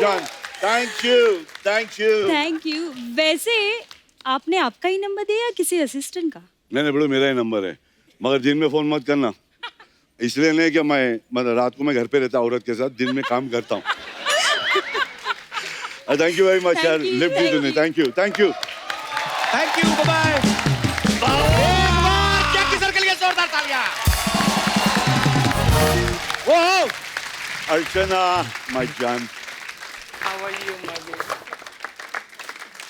जान, thank you, thank you. Thank you. वैसे आपने आपका ही नंबर दिया या किसी असिस्टेंट का? नहीं बड़ो, मेरा ही नंबर है, मगर दिन में फोन मत करना। इसलिए नहीं कि मैं मतलब रात को मैं घर पे रहता औरत के साथ, दिन में काम करता हूँ। थैंक यू वेरी मच यार, लिफ्ट दी तूने, thank you, thank you. Thank you, bye. एक बार जैकी सर के लिए जोरदार तालियां। ओह, अर्चना माय जान, How are you, my baby?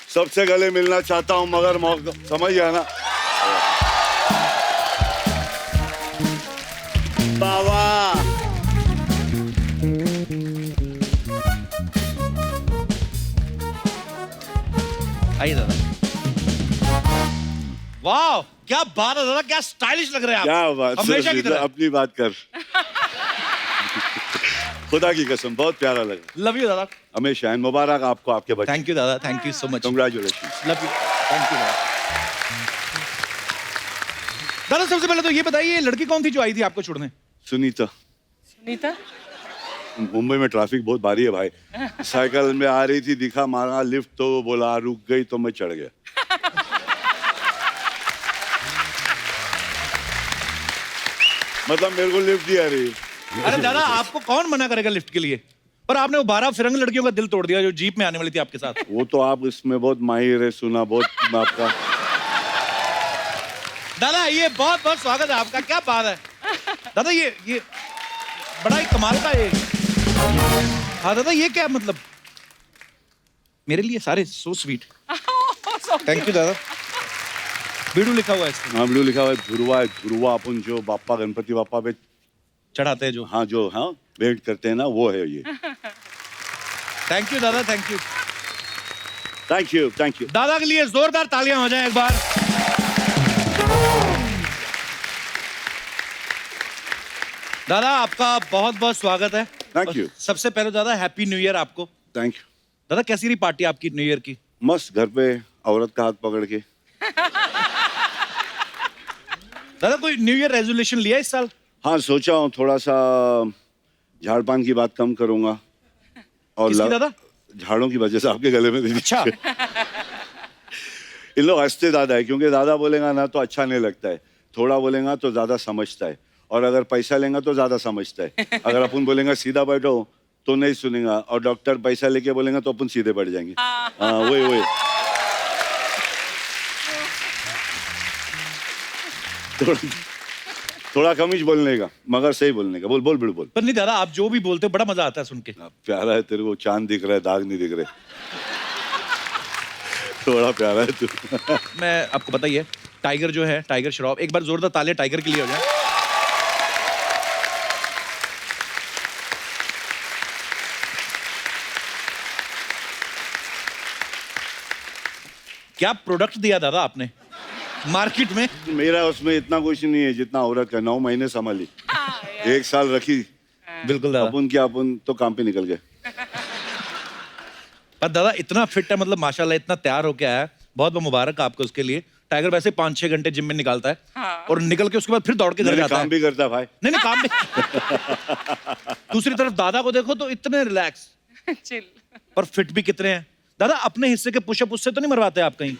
सबसे गले मिलना चाहता हूँ मगर मौका समझ गया ना। बाबा आइए दादा। वाह, क्या बात है दादा, क्या स्टाइलिश लग रहे हैं आप। क्या बात, हमेशा की तरह। अपनी बात कर। खुदा की कसम बहुत प्यारा लगा। लव यू दादा। हमेशा एंड मुबारक आपको, आपके बच्चे। थैंक यू दादा, thank you so much. Congratulation. Love you, thank you दादा। दादा सबसे पहले तो ये बताइए, लड़की कौन थी जो आई थी आपको छोड़ने? सुनीता। Sunita? मुंबई में ट्रैफिक बहुत भारी है भाई, साइकिल में आ रही थी, दिखा मारा लिफ्ट तो बोला रुक गई तो मैं चढ़ गया। मतलब मेरे को लिफ्ट दिया रही। अरे दादा, आपको कौन मना करेगा लिफ्ट के लिए? पर आपने वो 12 फिरंग लड़कियों का दिल तोड़ दिया जो जीप में आने वाली थी आपके साथ। वो तो आप इसमें बहुत माहिर है, सुना बहुत आपका। दादा ये बहुत बहुत स्वागत है आपका, क्या बात है दादा। ये बड़ा ही कमाल का ये। हाँ दादा, ये क्या मतलब? मेरे लिए सारे सो स्वीट। थैंक यू दादा। बीड़ू लिखा हुआ है इसमें। हाँ ब्लू लिखा हुआ है, ध्रुवा अपन जो बापा गणपति बापा पे चढ़ाते हैं जो। हाँ भेंट करते हैं ना, वो है ये। थैंक यू दादा, thank you. Thank you, thank you. दादा के लिए जोरदार तालियां हो जाएं एक बार। दादा आपका बहुत बहुत स्वागत है। Thank you. सबसे पहले दादा हैप्पी न्यू ईयर आपको। Thank you. दादा कैसी रही पार्टी आपकी न्यू ईयर की? मस्त, घर पे औरत का हाथ पकड़ के। दादा कोई न्यू ईयर रेजोल्यूशन लिया इस साल? हाँ सोचा हूँ थोड़ा सा झाड़ पान की बात कम करूंगा। और किसकी दादा? झाड़ों की वजह से आपके गले में दीदी। अच्छा। इन लोग हंसते ज्यादा है क्योंकि ज्यादा बोलेगा ना तो अच्छा नहीं लगता है, थोड़ा बोलेगा तो ज्यादा समझता है, और अगर पैसा लेगा तो ज्यादा समझता है। अगर अपन बोलेगा सीधा बैठो तो नहीं सुनेगा, और डॉक्टर पैसा लेके बोलेगा तो अपन सीधे बैठ जाएंगे। हाँ वही थोड़ा कम ही बोलने का मगर सही बोलने का। बोल बोल बिल्कुल बोल। पर नहीं दादा, आप जो भी बोलते हो बड़ा मजा आता है सुन के। प्यारा है तेरे को, चांद दिख रहा है, दाग नहीं दिख रहे। थोड़ा प्यारा है तू। मैं आपको पता ही है, टाइगर जो है, टाइगर श्रॉफ, एक बार जोरदार तालियां टाइगर के लिए हो जाए। क्या प्रोडक्ट दिया दादा आपने मार्केट में? मेरा उसमें इतना कुछ नहीं है जितना औरत का। 9 महीने संभाली, 1 साल रखी। बिल्कुल दादा। अपन तो काम पे निकल गए। पर दादा इतना फिट है, मतलब माशाल्लाह, इतना तैयार होके आया है, बहुत बहुत मुबारक आपको उसके लिए। टाइगर वैसे 5-6 घंटे जिम में निकालता है। हाँ। और निकल के उसके बाद फिर दौड़ के घर जाता है। काम भी करता है भाई। नहीं काम भी। दूसरी तरफ दादा को देखो तो इतने रिलैक्स, Chill. पर फिट भी कितने हैं। दादा अपने हिस्से के पुशअप उससे तो नहीं मरवाते आप कहीं?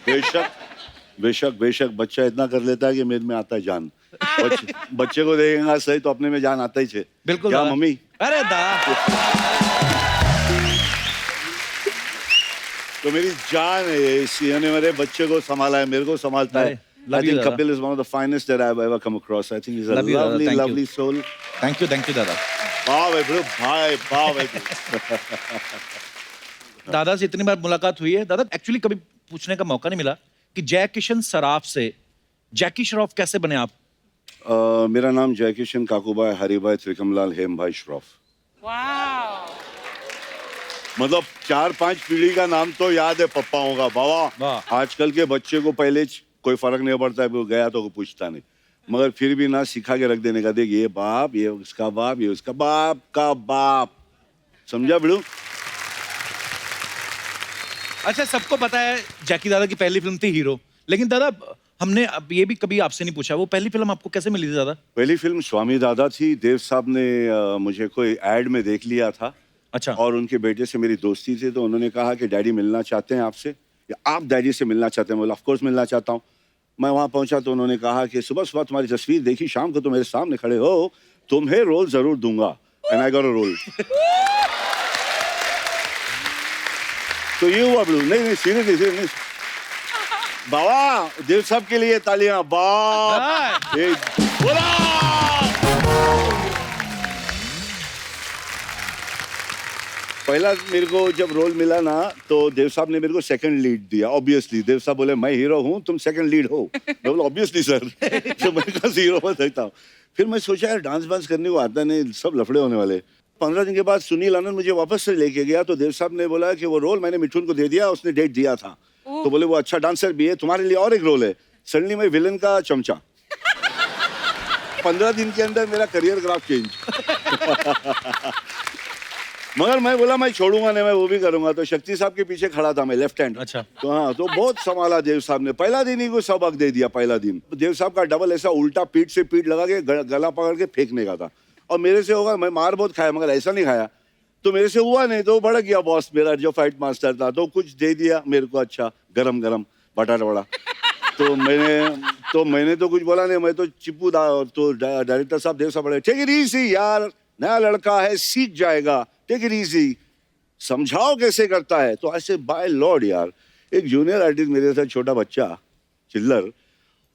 बेशक बच्चा इतना कर लेता है कि मेरे में आता है जान। बच्चे को देखेगा सही तो अपने में जान आता ही है। बिल्कुल क्या दादा। मम्मी? अरे दादा तो मेरी जान है ये, इन्होंने मेरे बच्चे को संभाला है, मेरे को संभालता है। Love I you, think दादा। Kapil is one of the finest that I've ever come across. I think he's a Love you, दादा, lovely, thank you। lovely soul. Thank you दादा। भाव है bro, भाव है। दादा से इतनी बार मुलाकात हुई है दादा, एक्चुअली कभी पूछने का मौका नहीं मिला कि जय किशन सराफ से जैकी श्रॉफ कैसे बने आप? मेरा नाम जयकिशन काकूभाई हरिभाई त्रिकमलाल हेमभाई श्रॉफ। Wow. मतलब 4-5 पीढ़ी का नाम तो याद है पप्पाओं का। वाह। बाबा आजकल के बच्चे को पहले कोई फर्क नहीं पड़ता है, वो गया तो कोई पूछता नहीं, मगर फिर भी ना सिखा के रख देने का। देख ये बाप, ये उसका बाप, ये उसका बाप का बाप। समझा बिड़ू? अच्छा सबको पता है जैकी दादा की पहली फिल्म थी हीरो, लेकिन दादा हमने अब ये भी कभी आपसे नहीं पूछा, वो पहली फिल्म आपको कैसे मिली थी दादा? पहली फिल्म स्वामी दादा थी। देव साहब ने मुझे कोई एड में देख लिया था अच्छा। और उनके बेटे से मेरी दोस्ती थी, तो उन्होंने कहा कि डैडी मिलना चाहते हैं आपसे, या आप डैडी से मिलना चाहते हैं? बोला ऑफ कोर्स मिलना चाहता हूँ। मैं वहाँ पहुंचा तो उन्होंने कहा कि सुबह सुबह तुम्हारी तस्वीर देखी, शाम को तुम मेरे सामने खड़े हो, तुम्हें रोल जरूर दूंगा। And I got a role. तो ये हुआ ब्लू। नहीं सीरियसली बाबा, देव साहब के लिए तालियां। बाप पहला मेरे को जब रोल मिला ना, तो देव साहब ने मेरे को सेकंड लीड दिया। ऑब्वियसली देव साहब बोले मैं हीरो हूँ, तुम सेकंड लीड हो। मैं बोला ऑब्वियसली सर। तो मैं कहा हीरो में देखता हूँ। फिर मैं सोचा यार डांस वांस करने को आता नहीं, सब लफड़े होने वाले। 15 दिन के बाद सुनील आनंद मुझे वापस से लेके गया, तो देव साहब ने बोला कि वो रोल मैंने मिठुन को दे दिया, उसने डेट दिया था। तो बोले वो अच्छा डांसर भी है, तुम्हारे लिए और एक रोल है। सडनली मैं विलन का चमचा। 15 दिन के अंदर मेरा करियर ग्राफ चेंज। मगर मैं बोला मैं छोड़ूंगा नहीं, मैं वो भी करूंगा। तो शक्ति साहब के पीछे खड़ा था मैं, लेफ्ट हैंड। अच्छा। तो हाँ, तो बहुत संभाला देव साहब ने। पहला दिन ही को सबक दे दिया। पहला दिन देव साहब का डबल ऐसा उल्टा पीठ से पीठ लगा के गला पकड़ के फेंकने का था। और मेरे से होगा, मैं मार बहुत खाया मगर ऐसा नहीं खाया। तो मेरे से हुआ नहीं, तो भड़क गया बॉस मेरा जो फाइट मास्टर था, तो कुछ दे दिया मेरे को। अच्छा गरम गरम बटाटा वड़ा। तो मैंने तो कुछ बोला नहीं, मैं तो चिप्पू था। तो डायरेक्टर साहब देव साहब बोले टेक इट इजी यार, नया लड़का है सीख जाएगा, टेक इट इजी, समझाओ कैसे करता है। तो ऐसे बाय लॉर्ड यार, एक जूनियर आर्टिस्ट मेरे साथ छोटा बच्चा चिल्लर,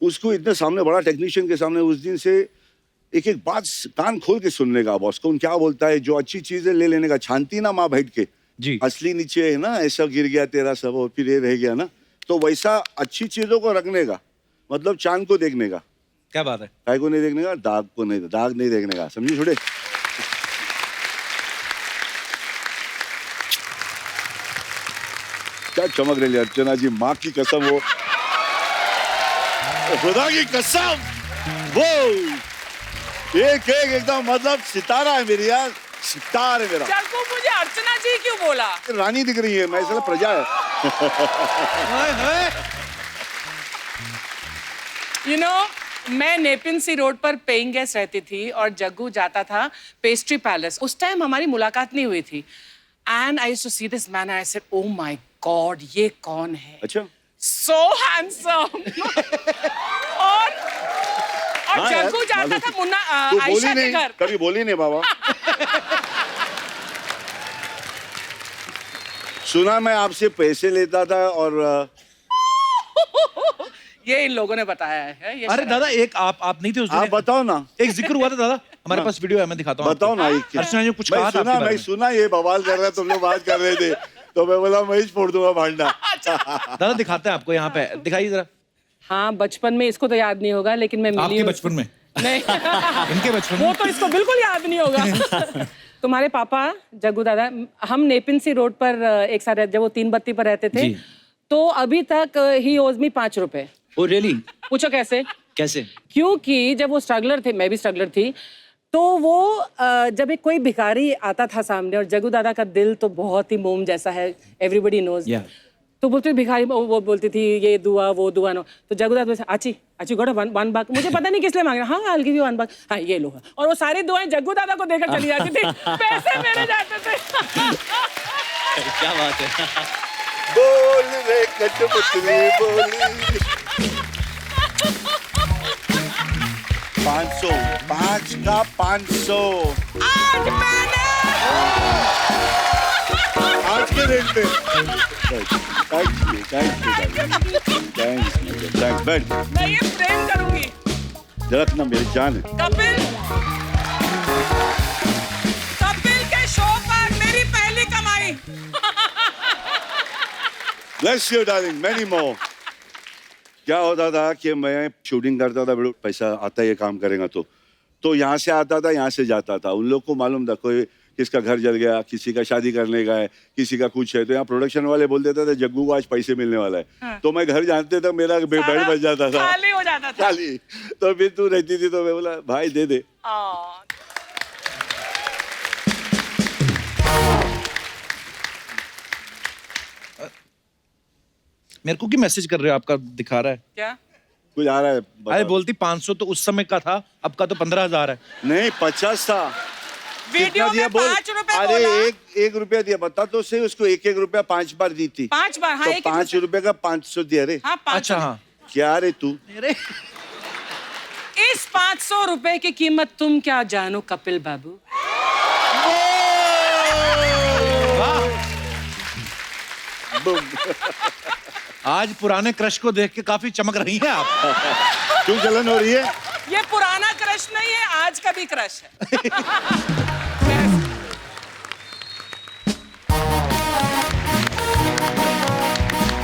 उसको इतने सामने बड़ा टेक्नीशियन के सामने उस दिन से एक एक बात कान खोल के सुनने का। बॉस कौन क्या बोलता है, जो अच्छी चीजें ले लेने का। छानती ना माँ बैठ के जी। असली नीचे है ना, ऐसा गिर गया तेरा सब और फिर ये रह गया ना, तो वैसा अच्छी चीजों को रखने का मतलब चांद को देखने का। क्या बात है। काय को नहीं देखने का, दाग को नहीं, दाग नहीं देखने का, समझे छोटे। क्या चमक रही है अर्चना जी, माँ की कसम, वो खुदा की कसम, वो एक एक एकदम मतलब सितारा है मेरी यार, सितार है मेरा। जग्गू मुझे अर्चना जी क्यों बोला? रानी दिख रही है, मैं इसलिए प्रजा है। You know, मैं नेपिन सी रोड पर पेइंग गेस्ट रहती थी और जग्गू जाता था पेस्ट्री पैलेस। उस टाइम हमारी मुलाकात नहीं हुई थी। And I used to see this man, I said oh my God, ये कौन है? अच्छा, सो हैंडसम। और हाँ यार, जग्गू जाता मालूम। था मुन्ना तू बोली आयशा के नहीं, घर। कभी बोली नहीं बाबा। सुना मैं आपसे पैसे लेता था और ये इन लोगों ने बताया है। ये अरे शराब- दादा एक आप नहीं थे उस दिन। आप बताओ ना, एक जिक्र हुआ था दादा, हमारे पास वीडियो है, मैं दिखाता हूँ बताओ आपको। ना एक। अर्चना जी ने कुछ मैं कहा था सुना, आपके बारे मैं में। सुना ये बवाल कर रहा है, तुम लोग बात कर रहे थे, तो मैं बोला मैं ही फोड़ दूंगा भांडा। दादा दिखाते हैं आपको, यहाँ पे दिखाइए जरा। हाँ, बचपन में इसको तो याद नहीं होगा, लेकिन मैं मिली आपके हूँ बचपन में? नहीं। इनके बचपन वो में? तो इसको बिल्कुल याद नहीं होगा। तुम्हारे पापा जग्गू दादा, हम नेपिन सी रोड पर एक साथ जब वो 3 बत्ती पर रहते थे, जी। तो अभी तक ही ओज मी 5 रुपए। Oh really? पूछो कैसे? कैसे? क्योंकि जब वो स्ट्रगलर थे, मैं भी स्ट्रगलर थी, तो वो जब एक कोई भिखारी आता था सामने, और जग्गू दादा का दिल तो बहुत ही मोम जैसा है, एवरीबडी नोज। Yeah. तो बोलते भिखारी, वो बोलती थी ये दुआ वो दुआ नो, तो जग्गू दादा बोलते, आची आची गोड़ा 1 बाग, मुझे पता नहीं किस लिए मांग रहा, हाँ I'll give you 1 बाग, हाँ ये लो। और वो सारी दुआएं जग्गू दादा को देकर चली जाती थी, पैसे मेरे जाते थे। क्या बात है। बोल रे कठपुतली बोली। 500, 5 का 500 आज मैंने आज के रेट पे। थैंक्स बैठ, मैं ये प्रेम करूंगी। जरा ना मेरी जान है। कपिल के शो पर मेरी पहली कमाई। Bless you darling, many more. क्या होता था कि मैं शूटिंग करता था, बड़ा पैसा आता है ये काम करेगा तो यहाँ से आता था, यहाँ से जाता था। उन लोग को मालूम था कोई किसका घर जल गया, किसी का शादी करने का है, किसी का कुछ है, तो यहाँ प्रोडक्शन वाले बोल देते थे जग्गू को आज पैसे मिलने वाला है। हाँ। तो मैं घर जानते तक मेरा बेड बच जाता था, खाली हो जाता था। खाली। तो फिर तू रहती थी, तो मैं बोला भाई दे दे। मेरे को की मैसेज कर रहे हो, आपका दिखा रहा है। क्या? कुछ आ रहा है अरे बोलती 500 तो उस समय का था, अब का तो 15,000 है। नहीं 50 था। वीडियो दिया में बोल। 5 रुपए अरे बोला। एक रुपया दिया, बता तो सही। उसको एक रुपया 5 बार दी थी। 5 बार, हाँ, तो एक-एक 5 रुपए का 500 दिया रे। हाँ, 500। अच्छा हाँ क्या रे तू? इस 500 रुपए की कीमत तुम क्या जानो कपिल बाबू? आज पुराने क्रश को देख के काफी चमक रही हैं आप। क्यों जलन हो रही है? ये पुराना क्रश नहीं है, आज का भी क्रश है।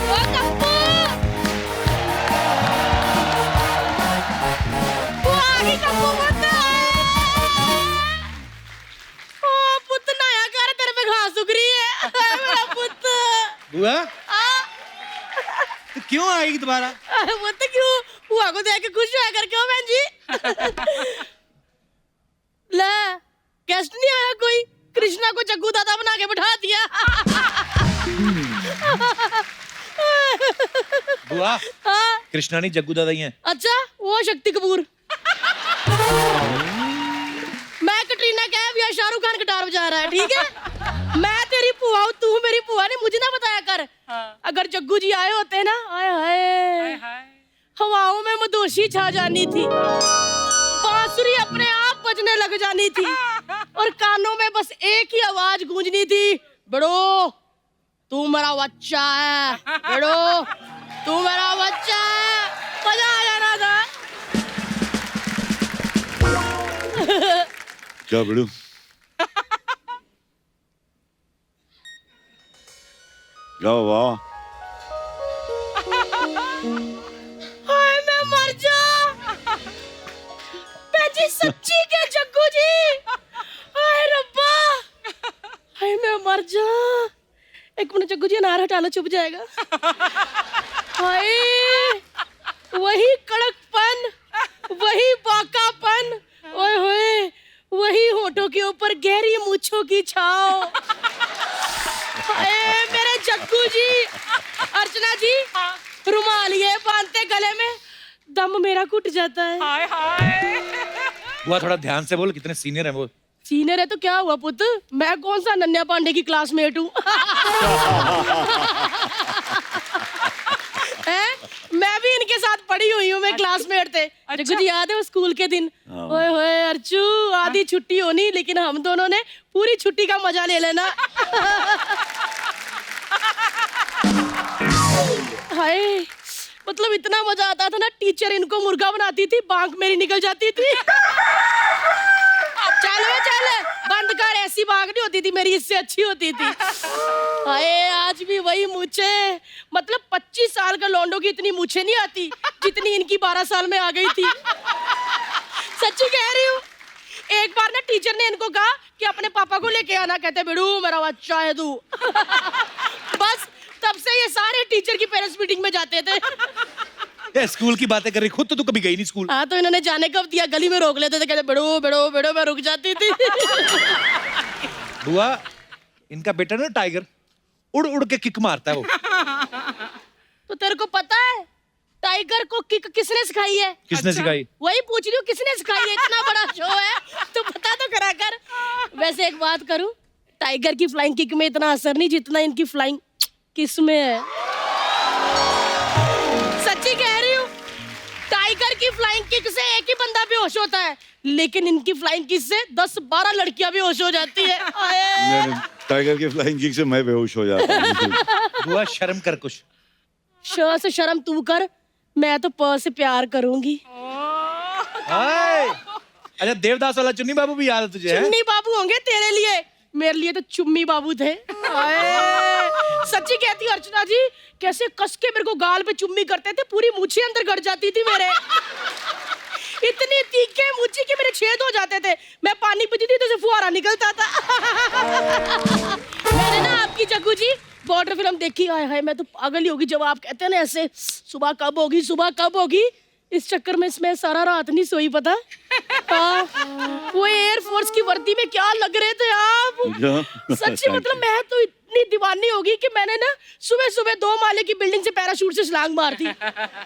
ओ कप्पू, वो आ गई कप्पू पुत्त। ओ पुत्त नया घर तेरे पे घास उग रही है। मेरा पुत्त। बुआ आ, तो क्यों आएगी दोबारा? पुत्त क्यों? बुआ को देख के खुश होया कर क्यों बहन जी? ले, गेस्ट नहीं आया कोई? कृष्णा को जग्गू दादा बना के बिठा दिया। बुआ हाँ, कृष्णा नहीं जग्गू दादा ही हैं। अच्छा वो शक्ति कपूर। मैं कटरीना कैफ या शाहरुख खान गिटार बजा रहा है, ठीक है? मैं तेरी पुआ हूँ, तू मेरी पुआ नहीं, मुझे ना बताया कर। हाँ। अगर जग्गू जी आए होते ना, आए हाय, हवाओं में मदोशी छा जानी थी, बांसुरी अपने आप बजने लग जानी थी, और कानों में बस एक ही आवाज गूंजनी थी, बड़ो तू मेरा बच्चा है, बड़ो तू मेरा बच्चा है, मजा आ जाना था। क्या बड़ू? क्या हुआ? हाय मैं मर जा। जी सच्ची के जग्गू जी, हाय रब्बा, हाय मैं मर जा। एक मिनट जग्गू जी, अनार हटा लो, चुप जाएगा। हाय वही कड़कपन, वही बाकापन, ओए होए वही होठों के ऊपर गहरी मूंछों की छाव। हाय मेरे जग्गू जी। अर्चना जी, रुमाल ये बांधते गले में, दम मेरा घुट जाता है। हाय हाय। बुआ थोड़ा ध्यान से बोल, कितने सीनियर हैं वो। सीनियर है तो क्या हुआ पुत्र, मैं कौन सा नन्या पांडे की क्लासमेट हूँ? मैं भी इनके साथ पढ़ी हुई हूँ, मैं क्लासमेट थे। जग्गू जी याद है वो स्कूल के दिन? ओए होए अर्चू, आधी छुट्टी होनी लेकिन हम दोनों ने पूरी छुट्टी का मजा ले लेना। हाय मतलब इतना मजा आता था ना, टीचर इनको मुर्गा बनाती थी, बांक मेरी निकल जाती थी। चल बंद कर, ऐसी बांक नहीं होती थी मेरी, इससे अच्छी होती थी। हाय आज भी वही मूछे, मतलब 25 साल का लौंडो की इतनी मूछे नहीं आती जितनी इनकी 12 साल में आ गई थी। सच्ची कह रही हूँ। एक बार ना टीचर ने इनको कहा कि अपने पापा को लेके आना, कहते बेड़ू मेरा बच्चा है तू। बस तब से ये सारे टीचर की पेरेंट्स मीटिंग में जाते थे। ये स्कूल की बातें कर रही, खुद तो तू कभी गई नहीं स्कूल। हाँ तो इन्होंने जाने कब दिया, गली में रोक लेते थे, कहते बेड़ो बेड़ो बेड़ो, मैं रुक जाती थी। बुआ इनका बेटा ना टाइगर, उड़ उड़ के किक मारता है वो। तो तेरे को पता है टाइगर को किक किसने सिखाई है? किसने सिखाई? वही पूछ रही हूँ, किसने सिखाई है? इतना बड़ा शो है तो पता तो करा कर। वैसे एक बात करूं, टाइगर की फ्लाइंग किक में इतना असर नहीं जितना इनकी फ्लाइंग किस में है। सच्ची कह रही हूँ, टाइगर की फ्लाइंग किक से एक ही बंदा बेहोश होता है, लेकिन इनकी फ्लाइंग किक से 10-12 लड़कियां बेहोश हो जाती है। टाइगर की फ्लाइंग किक से मैं बेहोश हो जाता हूँ। बुआ शर्म कर कुछ। श से शर्म तू कर, मैं तो प से प्यार करूंगी। हाय अच्छा देवदास वाला चुन्नी बाबू भी याद है तुझे? चुन्नी बाबू होंगे तेरे लिए, मेरे लिए तो चुम्मी बाबू थे। सच्ची कहती हूँ अर्चना जी, कैसे कस के मेरे को गाल पे चुम्मी करते थे, पूरी मूछें अंदर गड़ जाती थी मेरे। इतनी तीखे मूछी के मेरे छेद हो जाते थे, मैं पानी पीती थी तो उसे फुहारा निकलता था। मैंने ना आपकी जग्गू जी बॉर्डर फिल्म देखी, हाय हाय मैं तो पागल ही होगी जब आप कहते हैं ना ऐसे, सुबह कब होगी सुबह कब होगी। इस चक्कर में इसमें सारा रात नहीं सोई, पता। वो एयरफोर्स की वर्दी में क्या लग रहे थे आप। सच्ची मतलब मैं तो इतनी दीवानी होगी कि मैंने ना सुबह सुबह 2 माले की बिल्डिंग से पैराशूट से छलांग मार दी,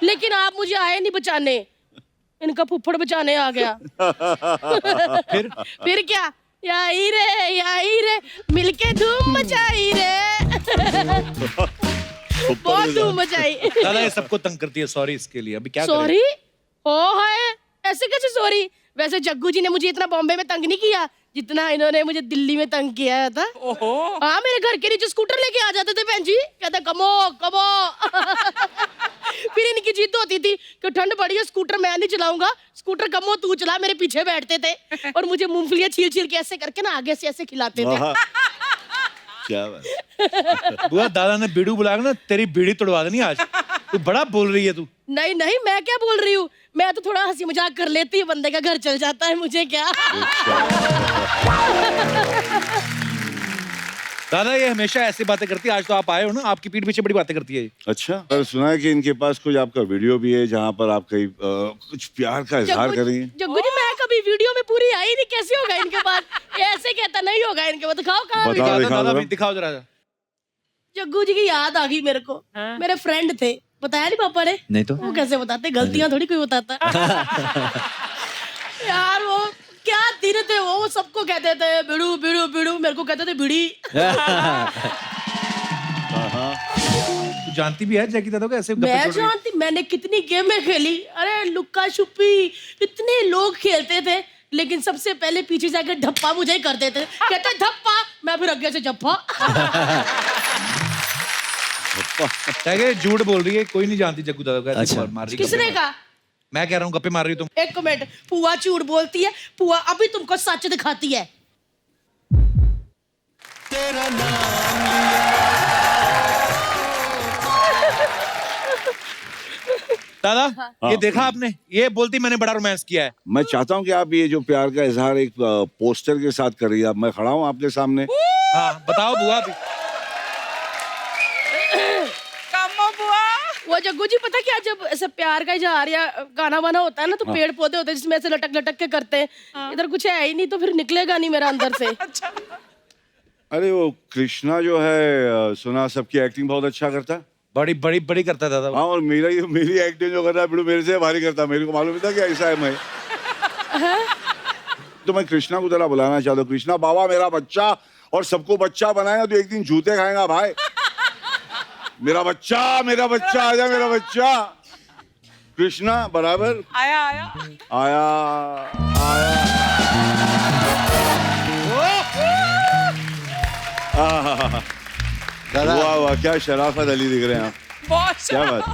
लेकिन आप मुझे आए नहीं बचाने, इनका फुफ्फड़ बचाने आ गया। फिर क्या, यही रे मिलके धूम मचाई रे बहुत धूम मचाई। दादा ये सबको तंग करती है, सॉरी इसके लिए। अभी क्या करें? सॉरी ओ है ऐसे कैसे सॉरी? वैसे जग्गू जी ने मुझे इतना बॉम्बे में तंग नहीं किया जितना इन्होंने मुझे दिल्ली में तंग किया था। ओहो। हाँ मेरे घर के नीचे स्कूटर लेके आ जाते थे बहन जी, कहते कमो कमो फिर इनकी जिद होती थी कि ठंड बड़ी है स्कूटर मैं नहीं चलाऊंगा, स्कूटर कमो तू चला, मेरे पीछे बैठते थे और मुझे मूंगफलियां छील छील के ऐसे करके ना आगे से ऐसे खिलाते थे। वाह, क्या बात। बुआ दादा ने बीड़ू बुलाकर ना तेरी बीड़ी तोड़वा देनी आज। तू बड़ा बोल रही है तू। नहीं नहीं मैं क्या बोल रही हूँ, मैं तो थोड़ा हंसी मजाक कर लेती हूँ, बंदे का घर चल जाता है मुझे क्या। दादा ये हमेशा ऐसी बातें करती है, आज तो आप आए हो ना, आपकी पीठ पीछे बड़ी बातें करती है ये। अच्छा, पर सुना है कि इनके पास कुछ आपका वीडियो भी है जहाँ पर आप कहीं कुछ प्यार का इजहार करेंगे। जग्गू जी मैं कभी वीडियो में पूरी आई नहीं, कैसे होगा इनके पास? ये ऐसे कहता नहीं होगा इनके पास, दिखाओ कहाँ बताओ, वीडियो? दिखाओ दादा जरा। भी दिखाओ जरा। जग्गू जी की याद आ गई मेरे को। मेरे फ्रेंड थे, बताया नहीं पापा ने? नहीं तो वो कैसे बताते, गलतियां थोड़ी कोई बताता। यार वो क्या दिन थे वो सबको कहते थे बिड़ू बिड़ू बिड़ू, मेरे को कहते थे बिड़ी। तू जानती भी है जैकी दादा को ऐसे गप्पे मैं छोड़ रही है? जानती, मैंने कितनी गेमें खेली, अरे लुक्का छुपी इतने लोग खेलते थे, लेकिन सबसे पहले पीछे जाकर धप्पा मुझे ही करते थे, कहते धप्पा, मैं फिर आगे से झप्पा। क्या कह, झूठ बोल रही है, कोई नहीं जानती जग्गू दादा को ऐसे अच्छा। मार रही। किसने कहा? मैं कह रहा हूँ गप्पे मार रही हो तुम। एक मिनट, पुआ झूठ बोलती है, पुआ अभी तुमको सच दिखाती है। दादा ये देखा आपने, ये बोलती मैंने बड़ा रोमांस किया है। मैं चाहता हूँ कि आप ये जो प्यार का इजहार एक पोस्टर के साथ कर रही है। अब मैं खड़ा हूँ आपके सामने। हाँ बताओ बुआ भी। कमो बुआ। वो जग्गू जी पता क्या, जब ऐसे प्यार का इजहार या गाना वाना होता है ना, तो पेड़ पौधे होते हैं जिसमें ऐसे लटक लटक के करते हैं। इधर कुछ है ही नहीं तो फिर निकलेगा नहीं मेरा अंदर से। अरे वो कृष्णा जो है सुना सबकी एक्टिंग बहुत अच्छा करता है। बड़ी बड़ी बड़ी करता है दादा। हाँ, और मेरी एक्टिंग जो कर रहा है बिल्कुल मेरे से भारी करता है। मेरे को मालूम था कि ऐसा है मैं। तो मैं कृष्णा को जरा बुलाना चाहता हूँ। कृष्णा बाबा मेरा बच्चा, और सबको बच्चा बनाएगा तो एक दिन जूते खाएगा भाई। मेरा बच्चा आजा मेरा बच्चा। कृष्णा बराबर आया आया। आया आया। दादा वाह वाह, क्या शराफत अली दिख रहे हैं आप। बहुत क्या बात।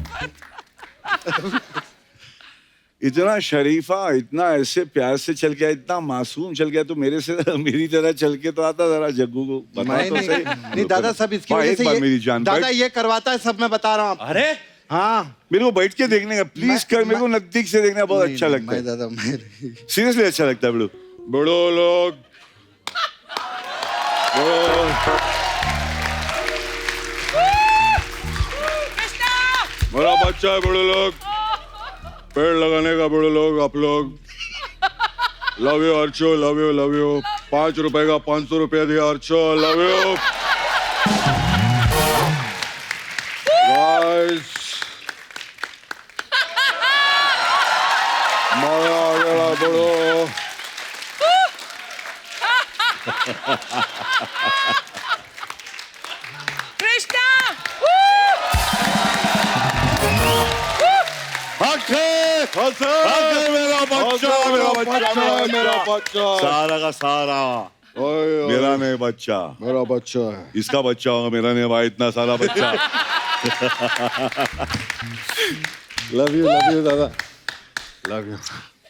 इतना शरीफा, इतना ऐसे प्यार से चल गया, इतना मासूम चल गया, तो मेरी तरह चल के तो आता। जरा जग्गू को बता तो सही। नहीं दादा सब इसकी हाँ, वजह एक से बार ये मेरी जान दादा बैठ। ये करवाता है सब, मैं बता रहा हूँ आपको। अरे हाँ मेरे को बैठ के देखने का प्लीज कर, मेरे को नजदीक से देखना बहुत अच्छा लगता है। दादा सीरियसली अच्छा लगता है। बड़ो लोग मेरा बच्चा है। बड़े लोग पेड़ लगाने का, बड़े लोग आप लोग। लव यू अर्चो, लव यू लव यू। 5 रुपए का 500 रुपया दिया अर्चो, लव यू गाइस। माया गया बड़ो। कृष्णा। मेरा बच्चा सारा का सारा मेरा नहीं बच्चा, मेरा बच्चा है। इसका बच्चा होगा, मेरा नहीं भाई। इतना सारा बच्चा। लव यू दादा, लव यू।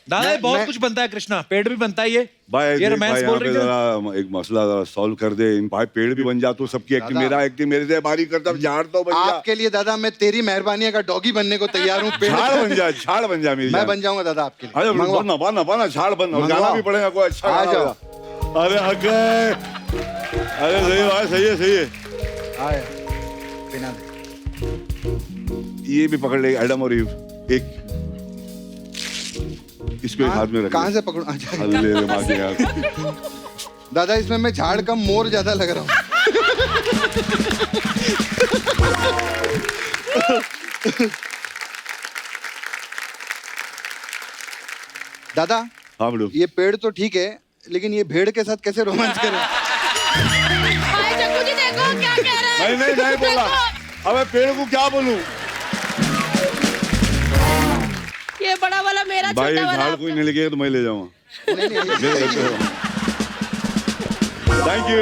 दादा ये बहुत मैं- कुछ बनता है कृष्णा, पेड़ भी बनता है ये। भाई ये देख रोमांस भाई, बोल यहाँ पे रही थी ना। जरा एक मसला जरा सॉल्व कर दे। इन भाई पेड़ भी बन जा तो सबकी एक्टिंग, दादा। मेरा एक्टिंग मेरे से बारी करता, झाड़ तो बन जा। आपके लिए दादा मैं तेरी मेहरबानी अगर डॉगी बनने को तैयार हूँ। झाड़ बन जा, झाड़ बन जा मेरी मैं जान। बन जाऊंगा दादा आपके लिए। अरे मंगवा। बनना बनना बनना, झाड़ बनना। और मंगवाओ। गाना भी पड़ेगा कोई अच्छा आ गाना जाओ। बजा। अरे अगे, अरे सही बात, सही है सही है। आए बिना दे। ये भी पकड़ ले एडम और ईव। एक इसको एक हाथ में रख। कहाँ से पकड़ूं? अच्छा। ले ले मार के यार। दादा इसमें मैं झाड़ कम मोर ज्यादा लग रहा हूँ। दादा हाँ बड़ू। ये पेड़ तो ठीक है, लेकिन ये भेड़ के साथ कैसे रोमांस करें? हाय जग्गू जी देखो क्या कह रहे हैं। नहीं बोला। देखो, अबे पेड़ को क्या बोलूं? ये बड़ा वाला मेरा, भाई छोटा वाला झाड़ कोई नहीं लेके तो मैं ले जाऊंगा। नहीं,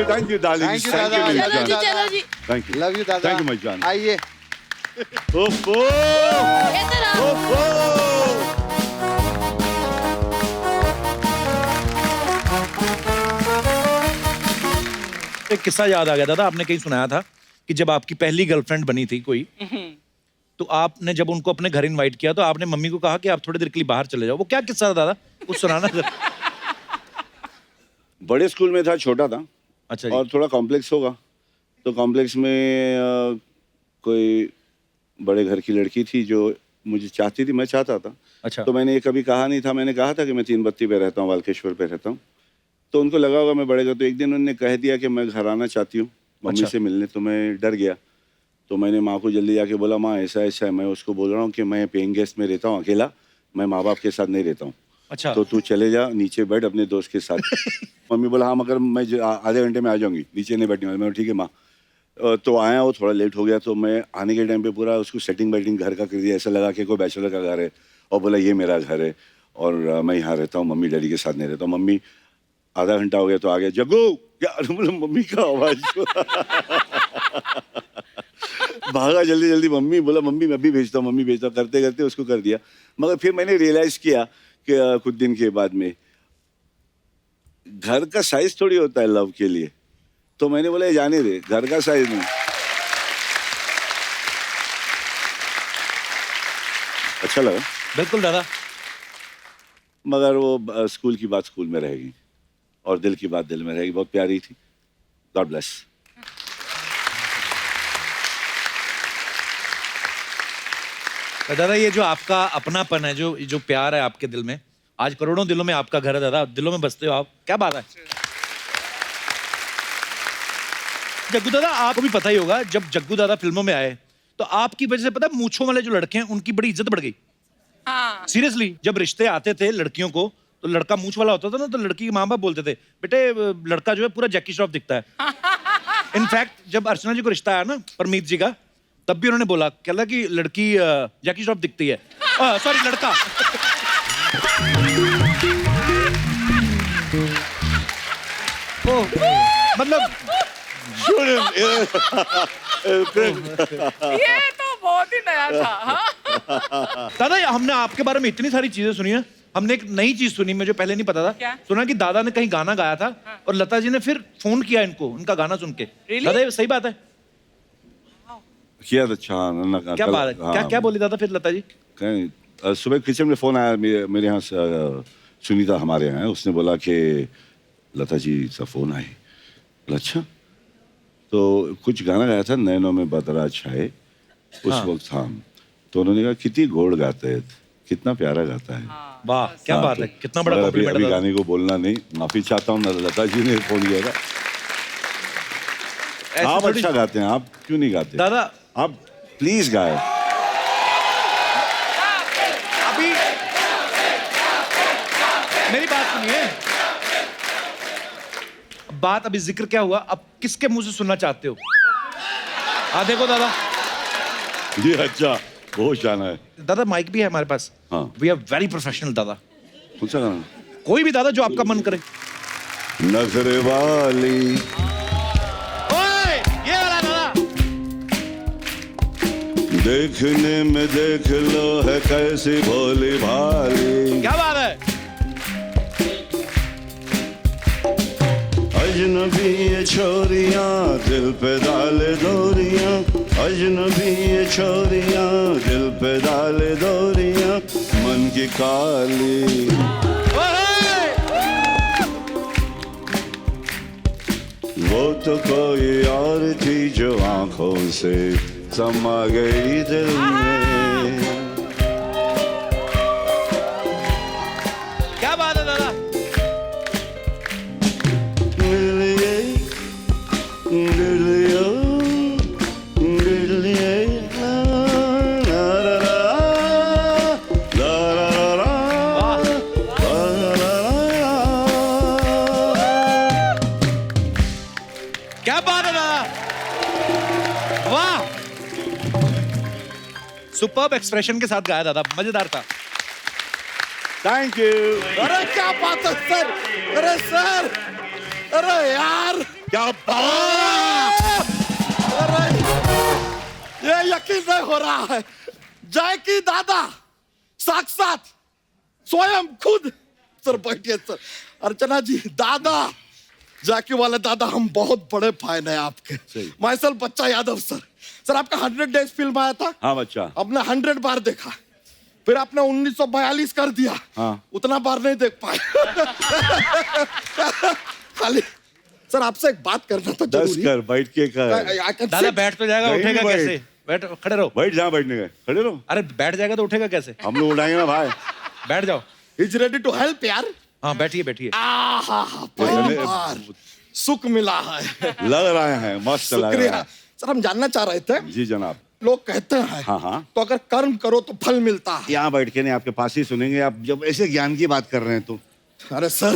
thank you darling. Thank you, दादा। चलो जी चलो जी। Thank you. लव यू दादा। Thank you, my जान। आइए। ओफो इधर आओ। ओफो। एक किस्सा याद आ गया दादा, आपने कहीं सुनाया था कि जब आपकी पहली गर्लफ्रेंड बनी थी कोई, तो आपने जब उनको अपने घर इनवाइट किया तो आपने मम्मी को कहा कि आप थोड़ी देर के लिए बाहर चले जाओ। वो क्या किस्सा था दादा, वो सुनाना जरा। बड़े स्कूल में था, छोटा था। अच्छा जी। और थोड़ा कॉम्प्लेक्स होगा, तो कॉम्प्लेक्स में कोई बड़े घर की लड़की थी जो मुझे चाहती थी, मैं चाहता था। अच्छा। तो मैंने ये कभी कहा नहीं था, मैंने कहा था कि मैं 3 बत्ती पे रहता हूँ, वालकेश्वर पे रहता हूँ। तो उनको लगा होगा मैं बड़े घर, तो एक दिन उन्होंने कह दिया कि मैं घर आना चाहती हूँ मम्मी अच्छा। से मिलने। तो मैं डर गया, तो मैंने माँ को जल्दी जाके बोला, माँ ऐसा ऐसा है, मैं उसको बोल रहा हूँ कि मैं पेइंग गेस्ट में रहता हूँ अकेला, मैं माँ बाप के साथ नहीं रहता हूँ। अच्छा। तो तू चले जा नीचे बैठ अपने दोस्त के साथ। मम्मी बोला हाँ मगर मैं आधे घंटे में आ जाऊंगी, नीचे नहीं बैठने वाली। मैं ठीक है माँ। तो आया, वो थोड़ा लेट हो गया, तो मैं आने के टाइम पे पूरा उसको सेटिंग बैटिंग घर का कर दिया, ऐसा लगा कि कोई बैचलर का घर है, और बोला ये मेरा घर है और मैं यहाँ रहता हूँ, मम्मी डैडी के साथ नहीं रहता हूँ। मम्मी आधा घंटा हो गया तो आ गया, जग्गू क्या, मतलब मम्मी का आवाज। भागा जल्दी जल्दी, मम्मी बोला मम्मी मैं भी भेजता हूँ, मम्मी भेजता हूँ, करते करते उसको कर दिया। मगर फिर मैंने रियलाइज किया कि कुछ दिन के बाद में घर का साइज थोड़ी होता है लव के लिए। तो मैंने बोला जाने दे, घर का साइज नहीं। अच्छा लगा बिल्कुल दादा। मगर वो स्कूल की बात स्कूल में रहेगी और दिल की बात दिल में रहेगी। बहुत प्यारी थी। God bless. दादा ये जो आपका अपनापन है, जो प्यार है आपके दिल में, आज करोड़ों दिलों में आपका घर है दादा, दिलों में बसते हो आप, क्या बात है। जग्गू दादा आपको भी पता ही होगा, जब जग्गू दादा फिल्मों में आए तो आपकी वजह से पता है मूंछों वाले जो लड़के हैं उनकी बड़ी इज्जत बढ़ गई। हाँ। सीरियसली, जब रिश्ते आते थे लड़कियों को तो लड़का मूंछ वाला होता था ना, तो लड़की के माँ बाप बोलते थे बेटे लड़का जो है पूरा जैकी श्रॉफ दिखता है। इनफैक्ट जब अर्चना जी को रिश्ता आया ना परमीत जी का, तब भी उन्होंने बोला कहला कि लड़की जैकी श्रॉफ दिखती है, सॉरी लड़का। ओ, मतलब ये तो बहुत ही नया था। हाँ? दादा हमने आपके बारे में इतनी सारी चीजें सुनी है, हमने एक नई चीज सुनी मुझे पहले नहीं पता था। क्या? सुना कि दादा ने कहीं गाना गाया था और लता जी ने फिर फोन किया इनको उनका गाना सुन के। Really? दादा ये सही बात है? किया तो अच्छा। क्या बात है, क्या क्या बोली दादा फिर लता जी? कहीं सुबह किचन में फोन आया मेरे यहाँ से, सुनीता हमारे यहाँ है, उसने बोला कि लता जी का फोन आए। बोला अच्छा, तो कुछ गाना गाया था नैनों में बदरा छाए उस हाँ। वक्त। हाँ, तो उन्होंने कहा कितनी गोड़ गाते हैं, कितना प्यारा गाता है। वाह क्या हाँ, बात तो है, कितना बड़ा मगर कॉम्प्लीमेंट अभी है दादा। गाने को बोलना नहीं, माफी चाहता हूँ, लता जी ने फोन किया था। ऐसे आप थोड़ी- अच्छा गाते हैं, आप क्यों नहीं गाते? दादा आप प्लीज गाए। अभी मेरी बात सुनिए, बात अभी जिक्र क्या हुआ, अब किसके मुंह से सुनना चाहते हो? देखो दादा, जी अच्छा, बहुत जाना है। दादा माइक भी है हमारे पास। हाँ। वी आर वेरी प्रोफेशनल दादा, कौन सा गाना? कोई भी दादा जो आपका मन करे। नजर वाली ओए, ये वाला दादा। देखने में देख लो है कैसी भोली भाली, क्या बात है? अजनबी ये छोरियां दिल पे डाले डोरियां, अजनबी ये छोरियां दिल पे डाले डोरियां, मन की काली। ओए! वो तो कोई और थी जो आंखों से समा गई दिल में। क्या बात है दादा? सुपर्ब एक्सप्रेशन के साथ गाया दादा, मजेदार था। Thank you. अरे क्या बात है सर, अरे सर, अरे यार क्या बात। अरे ये यकीन नहीं हो रहा है, जय की दादा साक्षात स्वयं खुद। सर बैठिए सर। अर्चना जी, दादा जैकी वाले दादा, हम बहुत बड़े फैन हैं आपके। सही। माइसल बच्चा यादव सर। सर आपका 100 डेज फिल्म आया था, हाँ बच्चा। हमने 100 बार देखा, फिर आपने 1942 कर दिया, हाँ। उतना बार नहीं देख पाए। खाली सर आपसे एक बात करना था 10 जरूरी। कर, बैठ के कर। I can दादा sit. बैठ तो जाएगा, नहीं उठेगा भाई। कैसे? बैठ, खड़े रहो। बैठ, जहाँ बैठने गए खड़े रहो। अरे बैठ जाएगा तो उठेगा कैसे? हम लोग उठाएंगे ना भाई। बैठ जाओ। He's ready to help यार। हाँ बैठिए बैठिए। आहा, पहली बार सुख मिला है। लग रहे हैं, मस्त लग रहे शुक्रिया हैं। सर। हम जानना चाह रहे थे, जी जनाब। लोग कहते हैं हाँ, हाँ। तो अगर कर्म करो तो फल मिलता है। यहाँ बैठ के नहीं, आपके पास ही सुनेंगे। आप जब ऐसे ज्ञान की बात कर रहे हैं तो अरे सर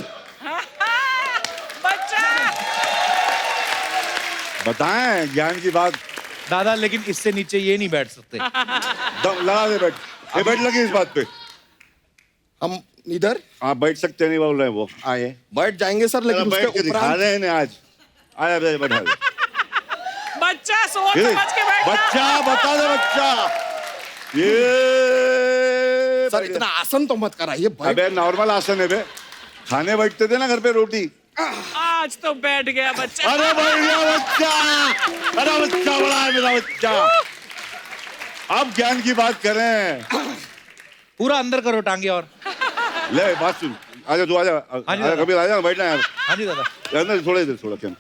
बच्चा बताएं ज्ञान की बात। दादा लेकिन इससे नीचे ये नहीं बैठ सकते। दम लगा दे, बैठ। ये बैठ लगी इस बात पे। हम इधर आप बैठ सकते नहीं बोल रहे हैं वो। आए बैठ जाएंगे सर, लेकिन बैठ के उसके दिखा उपरांत रहे हैं ना आज। आया बैठा दे। बच्चा सोच ये समझ के बैठना। बच्चा, बता दे बच्चा। ये सर इतना आसन तो मत कराइए। बैठ- अबे नॉर्मल आसन है बे। खाने बैठते थे ना घर पे रोटी। आज तो बैठ गया बच्चा। अरे भैया बच्चा, अरे बच्चा बड़ा है मेरा बच्चा। आप ज्ञान की बात करें। पूरा अंदर करो टांगे और। ले बात सुन, आजा तू, आजा हाँ जी, आजा, दादा। कबीर आजा, बैठना यार। हाँ जी दादा। अंदर थोड़ा, इधर थोड़ा। क्या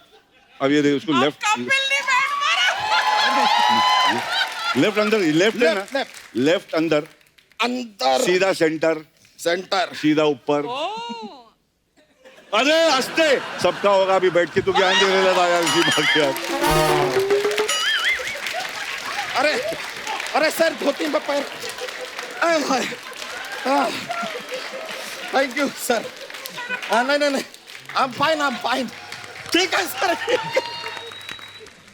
अब ये देख उसको लेफ्ट, कपिल नहीं बैठ पा रहा। लेफ्ट अंदर, लेफ्ट है ना, लेफ्ट। लेफ्ट अंदर, अंदर सीधा सेंटर, सेंटर। सीधा ऊपर। अरे हंसते सबका होगा। अभी बैठ के तू ज्ञान दे रहे था यार इसी बात पे। अरे अरे सर धोती में पैर। Thank you sir. नहीं नहीं नहीं, I am fine, I am fine. ठीक है सर।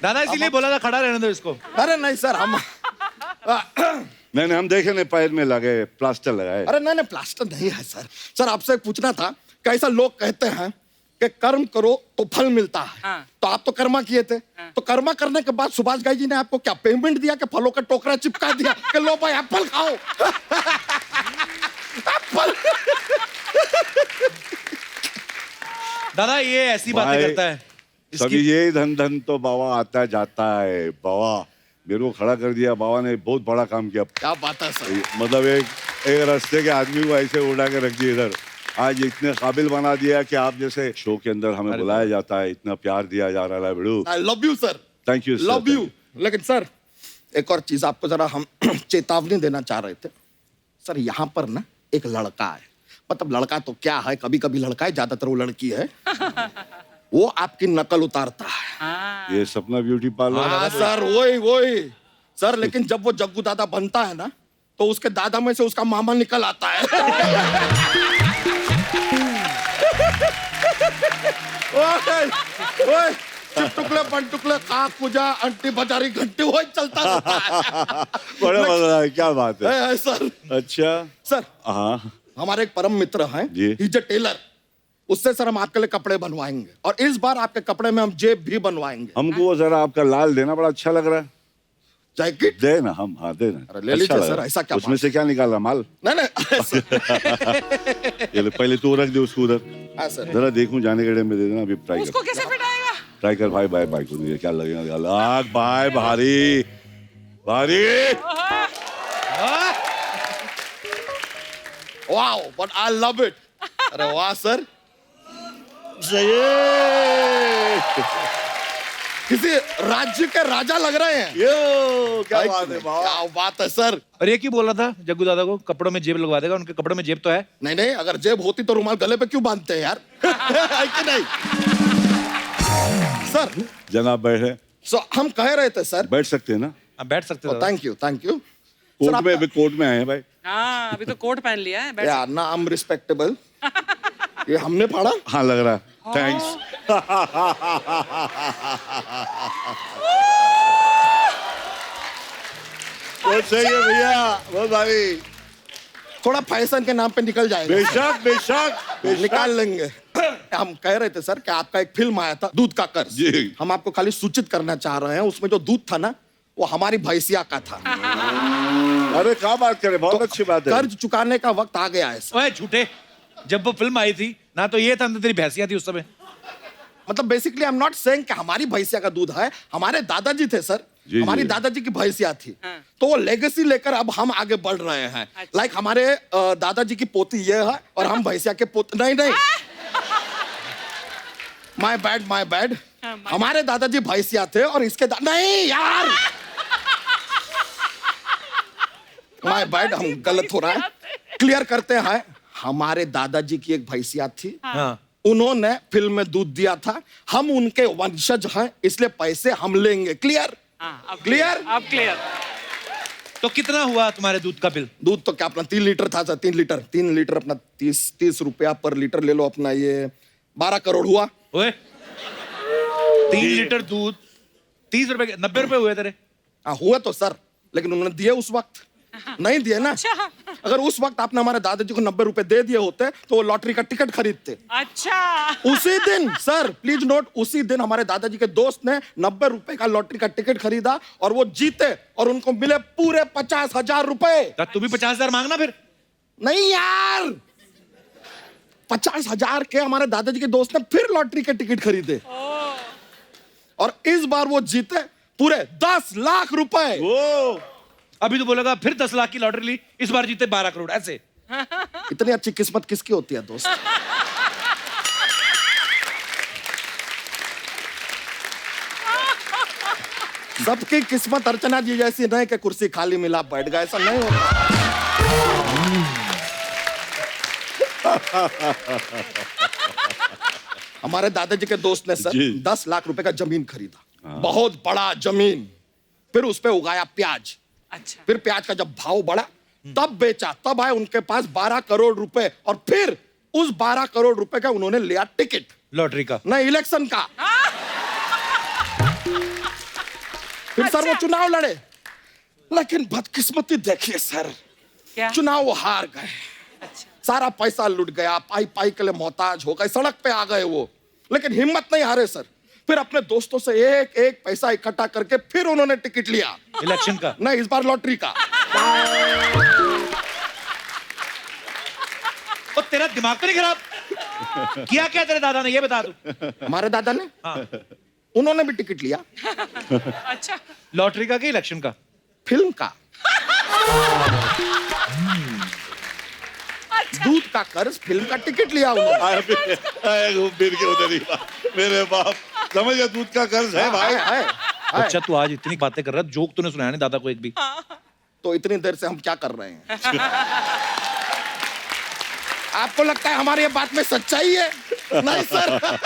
दादा इसीलिए बोला था खड़ा रहने दो इसको। अरे नहीं सर, हम नहीं हम देखे नहीं, पैर में लगे प्लास्टर लगाए। अरे नहीं नहीं, प्लास्टर नहीं है सर। सर आपसे पूछना था, कैसा लोग कहते हैं कि कर्म करो तो फल मिलता है। हाँ। तो आप तो कर्मा किए थे, तो कर्मा करने के बाद सुभाष घई जी ने आपको क्या पेमेंट दिया कि फलों का टोकरा चिपका दिया कि लो भाई एप्पल खाओ? एप्पल। दादा ये ऐसी बातें भाई, करता है। सभी ये धन धन तो बाबा आता जाता है। बाबा मेरे को खड़ा कर दिया, बाबा ने बहुत बड़ा काम किया। क्या बात है सर। मतलब एक रास्ते के आदमी को ऐसे उड़ा के रख दिया इधर। आज इतने काबिल बना दिया कि आप जैसे शो के अंदर हमें बुलाया जाता है, इतना प्यार दिया जा रहा है बिड़ू। I love you sir. Thank you, love you. लेकिन सर एक और चीज आपको जरा हम चेतावनी देना चाह रहे थे। सर यहाँ पर ना एक लड़का है, मतलब लड़का तो क्या है, कभी कभी लड़का है, ज्यादातर वो लड़की है। वो आपकी नकल उतारता है। ये सपना ब्यूटी पार्लर। हाँ सर, वही सर। लेकिन जब वो जग्गू दादा बनता है ना, तो उसके दादा में से उसका मामा निकल आता है। ओए चिपटुकले पंटुकले काक पूजा अंटी बाजारी घंटी वो चलता रहता है। बड़ा मजा है, क्या बात है। है सर। अच्छा सर हाँ हमारे एक परम मित्र हैं, जी। He is a tailor. उससे सर हम आपके लिए कपड़े बनवाएंगे, और इस बार आपके कपड़े में हम जेब भी बनवाएंगे। हमको वो जरा आपका लाल देना, बड़ा अच्छा लग रहा है। जैकेट दे ना, हम हाँ दे ना। अरे ले लीजिए लग सर, रहा है। ऐसा क्या उसमें बात से क्या निकाला माल? नहीं नहीं। अरे सर। ये ले, पहले तू रख दे उसको उधर। हाँ सर। जरा देखूं, जाने के टाइम में दे देना। अभी ट्राई उसको कर, कैसे फिट आएगा? ट्राई कर भाई। भाई भाई को दिए, क्या लगेगा? आग भाई, भारी भारी। Wow, but I love it. अरे वाह सर। किसी राज्य के राजा लग रहे हैं। यो क्या बात है बाबा। क्या बात है सर। और ये क्यों बोल रहा था जग्गू दादा को कपड़ों में जेब लगवा देगा? उनके कपड़ों में जेब तो है। नहीं नहीं, अगर जेब होती तो रुमाल गले पे क्यों बांधते हैं यार? है कि नहीं सर? जनाब बैठे, सो हम कह रहे थे सर। बैठ सकते हैं ना? आप बैठ सकते हो। Thank you thank you. Court में, अभी कोर्ट में आए हैं भाई। हाँ अभी तो कोट पहन लिया है। बैठ या ना, आई एम रिस्पेक्टेबल। ये हमने पढ़ा। हाँ लग रहा है। थैंक्स। वो सही है भैया, बहुत भारी। थोड़ा फैशन के नाम पे निकल जाएगा, बेशक बेशक निकाल लेंगे। हम कह रहे थे सर कि आपका एक फिल्म आया था दूध का कर्ज। जी। हम आपको खाली सूचित करना चाह रहे हैं, उसमें जो दूध था ना वो हमारी भैंसिया का था। अरे क्या बात करे, बहुत अच्छी बात है। कर्ज चुकाने का वक्त आ गया है सर। ओए झूठे, जब वो फिल्म आई थी ना तो ये था ना तेरी भैंसिया थी उस समय। मतलब basically I am not saying कि हमारी भैंसिया का दूध है, हमारे दादाजी थे सर, जी, हमारी जी। दादाजी की भैंसिया थी। तो वो लेगेसी लेकर अब हम आगे बढ़ रहे हैं। लाइक हमारे दादाजी की पोती ये है और हम भैंसिया के पोते। नहीं नहीं, माय बैड। हमारे दादाजी भैंसिया थे और इसके नहीं यार, माय बैड, हम गलत हो रहा है। क्लियर करते हैं, हमारे दादाजी की एक भैंसिया थी, हाँ। उन्होंने फिल्म में दूध दिया था, हम उनके वंशज हैं, इसलिए पैसे हम लेंगे। क्लियर? क्लियर? अब क्लियर। तो कितना हुआ तुम्हारे दूध का बिल? दूध तो क्या अपना 3 लीटर था सर, 3 लीटर अपना 30 रुपया पर लीटर ले लो अपना, ये 12 करोड़ हुआ। ओए 3 लीटर दूध 30 रुपए, 90 रुपए हुए तेरे। हाँ हुआ तो सर, लेकिन उन्होंने दिए उस वक्त नहीं दिए ना। अगर उस वक्त आपने हमारे दादाजी को 90 रुपए दे दिए होते तो वो लॉटरी का टिकट खरीदते। अच्छा। उसी दिन सर, प्लीज नोट, उसी दिन हमारे दादाजी के दोस्त ने 90 रुपए का लॉटरी का टिकट खरीदा और वो जीते और उनको मिले पूरे 50,000 रुपए। तो तू भी 50,000 मांगना फिर। नहीं यार, 50,000 के हमारे दादाजी के दोस्त ने फिर लॉटरी के टिकट खरीदे और इस बार वो जीते पूरे 10 लाख रुपए। वो अभी तो बोलेगा फिर 10 लाख की लॉटरी ली, इस बार जीते 12 करोड़ ऐसे। इतनी अच्छी किस्मत किसकी होती है दोस्त? सबकी किस्मत अर्चना जी जैसी नहीं कि कुर्सी खाली मिला बैठ गए, ऐसा नहीं होता। हमारे दादाजी के दोस्त ने सर जी। 10 लाख रुपए का जमीन खरीदा, बहुत बड़ा जमीन, फिर उस पे उगाया प्याज। अच्छा। फिर प्याज का जब भाव बढ़ा तब बेचा, तब आए उनके पास 12 करोड़ रुपए और फिर उस 12 करोड़ रुपए का उन्होंने लिया टिकट, लॉटरी का। नहीं इलेक्शन का। फिर सर वो चुनाव लड़े, लेकिन बदकिस्मती देखिए सर, क्या? चुनाव वो हार गए। सारा पैसा लुट गया, पाई पाई के लिए मोहताज हो गए, सड़क पे आ गए वो, लेकिन हिम्मत नहीं हारे सर। फिर अपने दोस्तों से एक एक पैसा इकट्ठा करके फिर उन्होंने टिकट लिया, इलेक्शन का। नहीं इस बार लॉटरी का। और तेरा दिमाग तो नहीं खराब? किया क्या तेरे दादा ने, ये बता तू। हमारे दादा ने, हाँ। उन्होंने भी टिकट लिया, अच्छा। लॉटरी का कि इलेक्शन का? फिल्म का। दूध का कर्ज फिल्म का टिकट लिया उन्होंने। घूम फिर के उधर ही मेरे बाप, समझ गया, दूध का कर्ज है भाई। है। अच्छा तू आज इतनी बातें कर रहा है, जोक तूने सुनाया नहीं दादा को एक भी। तो इतनी देर से हम क्या कर रहे हैं? आपको लगता है हमारी ये बात में सच्चाई है? नहीं सर,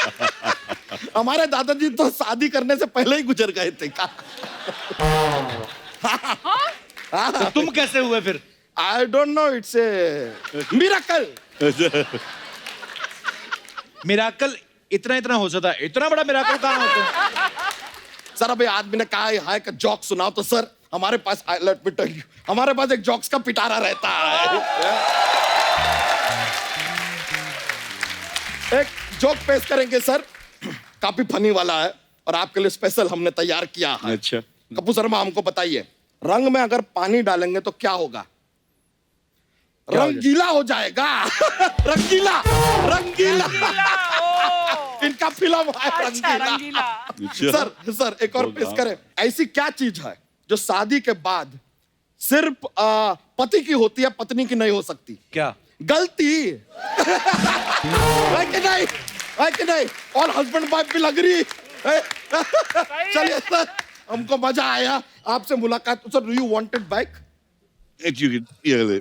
हमारे दादाजी तो शादी करने से पहले ही गुजर गए थे। तो तुम कैसे हुए फिर? I don't know, it's a miracle. Miracle इतना इतना हो सकता है, इतना बड़ा मिराकल कहाँ होता है? सर अभी आदमी ने कहा है कि जोक सुनाओ, तो सर हमारे पास, लेट मी टेल यू, हमारे पास एक जोक्स का पिटारा रहता है। एक जोक पेश करेंगे सर, काफी फनी वाला है और आपके लिए स्पेशल हमने तैयार किया है। अच्छा। कपूर शर्मा हमको बताइए, रंग में अगर पानी डालेंगे तो क्या होगा? रंगीला हो जाएगा। रंगीला, रंगीला। इनका फिल्म है अच्छा, रंगीला। रंगीला। सर एक और पेश करें। ऐसी क्या चीज है जो शादी के बाद सिर्फ पति की होती है, पत्नी की नहीं हो सकती? क्या? गलती। है कि नहीं? है कि नहीं? और हस्बैंड वाइफ भी लग रही। चलिए सर, हमको मजा आया आपसे मुलाकात। Sir do you want it back? ये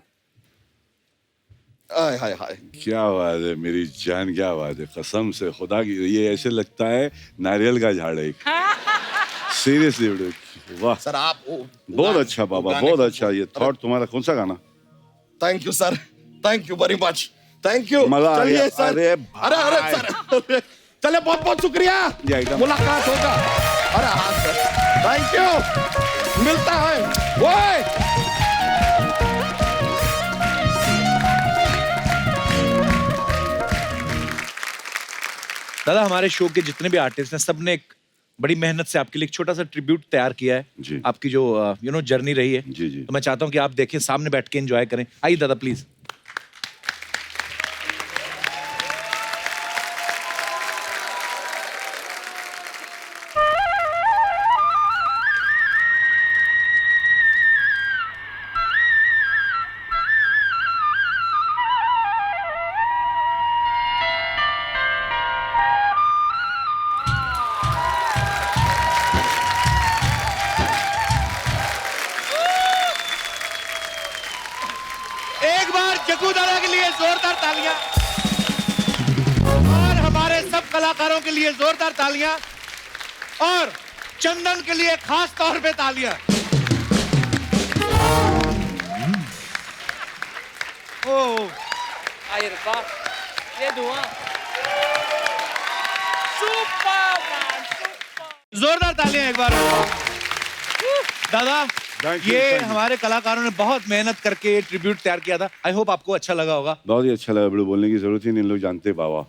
हाय हाय हाय, क्या बात है मेरी जान, क्या बात है, कसम से खुदा की, ये ऐसे लगता है नारियल का झाड़ है। सीरियसली, वाह सर आप बहुत अच्छा बाबा, बहुत अच्छा। ये थॉट तुम्हारा, कौन सा गाना? Thank you sir, thank you very much, thank you. मजा आ गया। चलिए सर, अरे अरे सर, चले बहुत बहुत शुक्रिया, एकदम। मुलाकात होगा। अरे हाँ सर, थैंक यू, मिलता है। ओए दादा हमारे शो के जितने भी आर्टिस्ट हैं सबने एक बड़ी मेहनत से आपके लिए एक छोटा सा ट्रिब्यूट तैयार किया है जी। आपकी जो जर्नी रही है। जी, जी। तो मैं चाहता हूँ कि आप देखिए, सामने बैठ के एंजॉय करें। आइए दादा प्लीज। एक बार जग्गू दादा के लिए जोरदार तालियां और हमारे सब कलाकारों के लिए जोरदार तालियां और चंदन के लिए खास तौर पे तालियां। ओ अरे वाह, ये धुआं सुपर मैन, सुपर। जोरदार तालियां एक बार। दादा Thank you, ये thank you. हमारे कलाकारों ने बहुत मेहनत करके ये ट्रिब्यूट तैयार किया था। आई होप आपको अच्छा लगा होगा। बहुत ही अच्छा लगा बड़ू, बोलने की जरूरत ही नहीं, इन लोग जानते हैं बाबा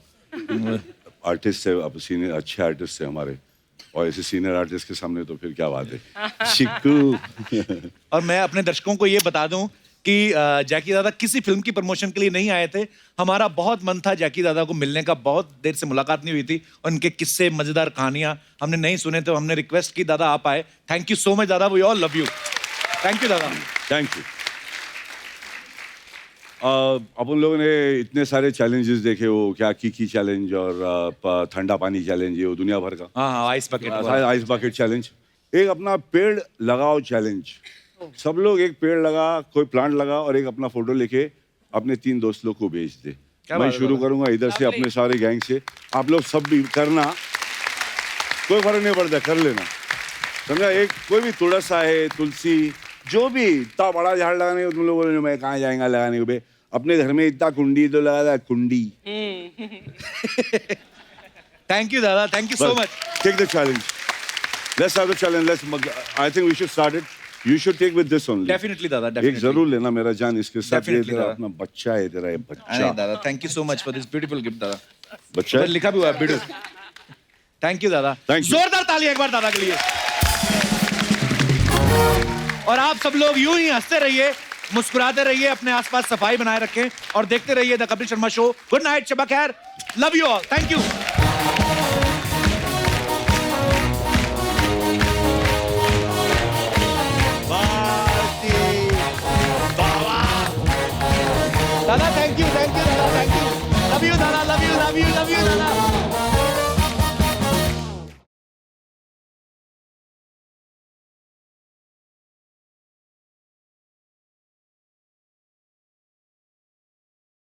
आर्टिस्ट है, अब सीनियर अच्छे आर्टिस्ट है हमारे, और ऐसे सीनियर आर्टिस्ट के सामने तो फिर क्या बात है। चिक्कू। और मैं अपने दर्शकों को ये बता दूं कि जैकी दादा किसी फिल्म की प्रमोशन के लिए नहीं आए थे। हमारा बहुत मन था जैकी दादा को मिलने का, बहुत देर से मुलाकात नहीं हुई थी, और उनके किस्से, मजेदार कहानियां हमने नहीं सुने, तो हमने रिक्वेस्ट की दादा आप आए। थैंक यू सो मच दादा, we all love you. Thank you दादा। Thank you. अपन लोगों ने इतने सारे चैलेंजेस देखे, वो क्या की चैलेंज और ठंडा पानी चैलेंज, ये वो दुनिया भर का हाँ ice bucket. Ice bucket challenge, एक अपना पेड़ लगाओ चैलेंज। सब लोग एक पेड़ लगा, कोई प्लांट लगा, और एक अपना फोटो लेके अपने 3 दोस्त लोग को भेज दे। मैं बात है शुरू दादा? करूंगा इधर से अपने सारे गैंग से, आप लोग सब भी करना, कोई फर्क नहीं पड़ता, कर लेना, समझा। एक कोई भी तुलसा है, तुलसी, जो भी इतना बड़ा झाड़ लगाने को तुम लोगों ने, मैं कहाँ जाएगा लगाने को बे, अपने घर में इतना कुंडी तो लगा था, कुंडी। थैंक यू दादा, thank you so much. Take the challenge. Let's have the challenge. I think we should start it. You should take with this only. Definitely दादा, एक डेफिनेटली जरूर लेना मेरा जान, इसके साथ। ये Definitely, तेरा दादा। अपना बच्चा है, तेरा ये बच्चा। दादा thank you so much for this beautiful gift दादा। बच्चा उधर है? लिखा भी हुआ है ब्यूटीफुल। थैंक यू दादा। Thank you. जोरदार तालियां एक बार दादा के लिए। और आप सब लोग यूं ही हंसते रहिए, मुस्कुराते रहिए, अपने आसपास सफाई बनाए रखें और देखते रहिए the Kapil Sharma show. Good night, शबा खैर, love you all, thank you. दादा थैंक यू दादा, थैंक यू, लव यू दादा, लव यू दादा।